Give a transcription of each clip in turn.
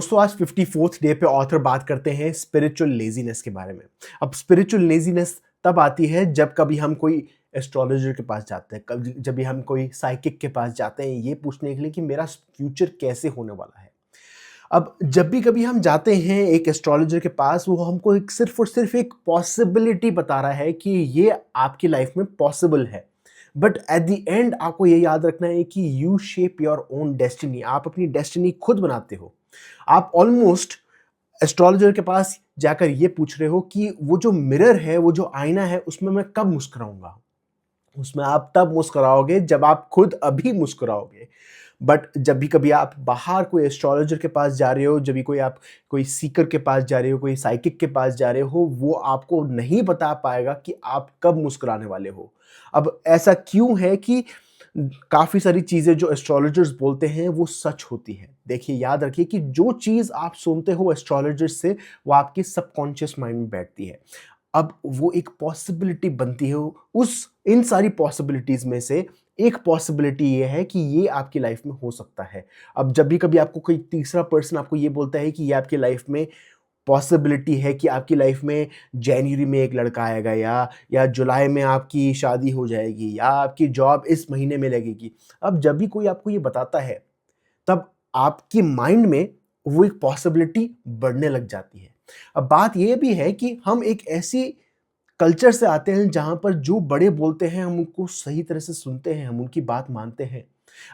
दोस्तों आज 54th day पे ऑथर बात करते हैं स्पिरिचुअल लेजीनेस के बारे में। अब स्पिरिचुअल लेजीनेस तब आती है जब कभी हम कोई एस्ट्रोलॉजर के पास जाते हैं, कभी जब भी हम कोई साइकिक के पास जाते हैं ये पूछने के लिए कि मेरा फ्यूचर कैसे होने वाला है। अब जब भी कभी हम जाते हैं एक एस्ट्रोलॉजर के पास, वो हमको एक सिर्फ और सिर्फ एक पॉसिबिलिटी बता रहा है कि ये आपकी लाइफ में पॉसिबल है। बट एट द एंड आपको ये याद रखना है कि U shape your own destiny. आप अपनी डेस्टिनी खुद बनाते हो। आप ऑलमोस्ट एस्ट्रोलॉजर के पास जाकर ये पूछ रहे हो कि वो जो मिरर है, वो जो आईना है, उसमें मैं कब मुस्कुराऊंगा। उसमें आप तब मुस्कुराओगे जब आप खुद अभी मुस्कुराओगे। बट जब भी कभी आप बाहर कोई एस्ट्रोलॉजर के पास जा रहे हो, जब भी कोई आप कोई सीकर के पास जा रहे हो, कोई साइकिक के पास जा रहे हो, वो आपको नहीं बता पाएगा कि आप कब मुस्कुराने वाले हो। अब ऐसा क्यों है कि काफ़ी सारी चीज़ें जो एस्ट्रोलॉजर्स बोलते हैं वो सच होती है। देखिए, याद रखिए कि जो चीज़ आप सुनते हो एस्ट्रोलॉजर्स से, वो आपके सबकॉन्शियस माइंड में बैठती है। अब वो एक पॉसिबिलिटी बनती है, उस इन सारी पॉसिबिलिटीज़ में से एक पॉसिबिलिटी ये है कि ये आपकी लाइफ में हो सकता है। अब जब भी कभी आपको कोई तीसरा पर्सन आपको ये बोलता है कि ये आपकी लाइफ में पॉसिबिलिटी है कि आपकी लाइफ में जनवरी में एक लड़का आएगा, या जुलाई में आपकी शादी हो जाएगी, या आपकी जॉब इस महीने में लगेगी। अब जब भी कोई आपको ये बताता है, तब आपकी माइंड में वो एक पॉसिबिलिटी बढ़ने लग जाती है। अब बात ये भी है कि हम एक ऐसी कल्चर से आते हैं जहाँ पर जो बड़े बोलते हैं हम उनको सही तरह से सुनते हैं, हम उनकी बात मानते हैं।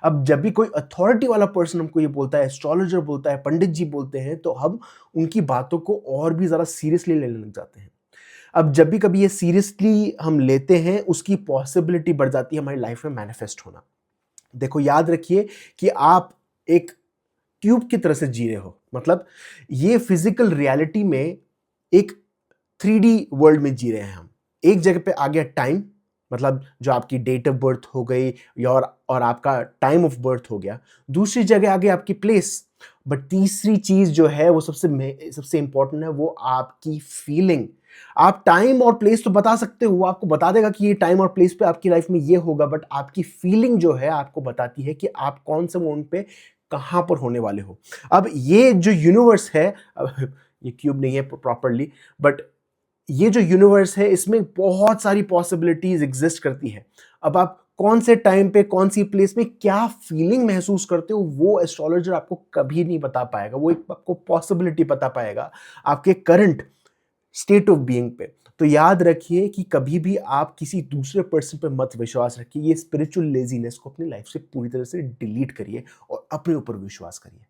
अब जब भी कोई अथॉरिटी वाला पर्सन हमको ये बोलता है, एस्ट्रोलॉजर बोलता है, पंडित जी बोलते हैं, तो हम उनकी बातों को और भी ज़्यादा सीरियसली लेने लग जाते हैं। अब जब भी कभी ये सीरियसली हम लेते हैं, उसकी पॉसिबिलिटी बढ़ जाती है हमारी लाइफ में मैनिफेस्ट होना। देखो, याद रखिए कि आप एक ट्यूब की तरह से जी रहे हो। मतलब ये फिजिकल रियलिटी में एक 3D वर्ल्ड में जी रहे हैं हम। एक जगह पे आ गया टाइम, मतलब जो आपकी डेट ऑफ बर्थ हो गई, या और आपका टाइम ऑफ बर्थ हो गया। दूसरी जगह आ गई आपकी प्लेस। बट तीसरी चीज़ जो है वो सबसे इम्पोर्टेंट है, वो आपकी फीलिंग। आप टाइम और प्लेस तो बता सकते हो, वो आपको बता देगा कि ये टाइम और प्लेस पे आपकी लाइफ में ये होगा, बट आपकी फीलिंग जो है आपको बताती है कि आप कौन से मोमेंट पे कहाँ पर होने वाले हो। अब ये जो यूनिवर्स है, अब ये क्यूब नहीं है प्रॉपरली, बट ये जो यूनिवर्स है इसमें बहुत सारी पॉसिबिलिटीज एग्जिस्ट करती है। अब आप कौन से टाइम पे कौन सी प्लेस में क्या फीलिंग महसूस करते हो, वो एस्ट्रोलॉजर आपको कभी नहीं बता पाएगा। वो एक आपको पॉसिबिलिटी बता पाएगा आपके करंट स्टेट ऑफ बीइंग पे। तो याद रखिए कि कभी भी आप किसी दूसरे पर्सन पे मत विश्वास रखिए। ये स्पिरिचुअल लेजीनेस को अपनी लाइफ से पूरी तरह से डिलीट करिए और अपने ऊपर विश्वास करिए।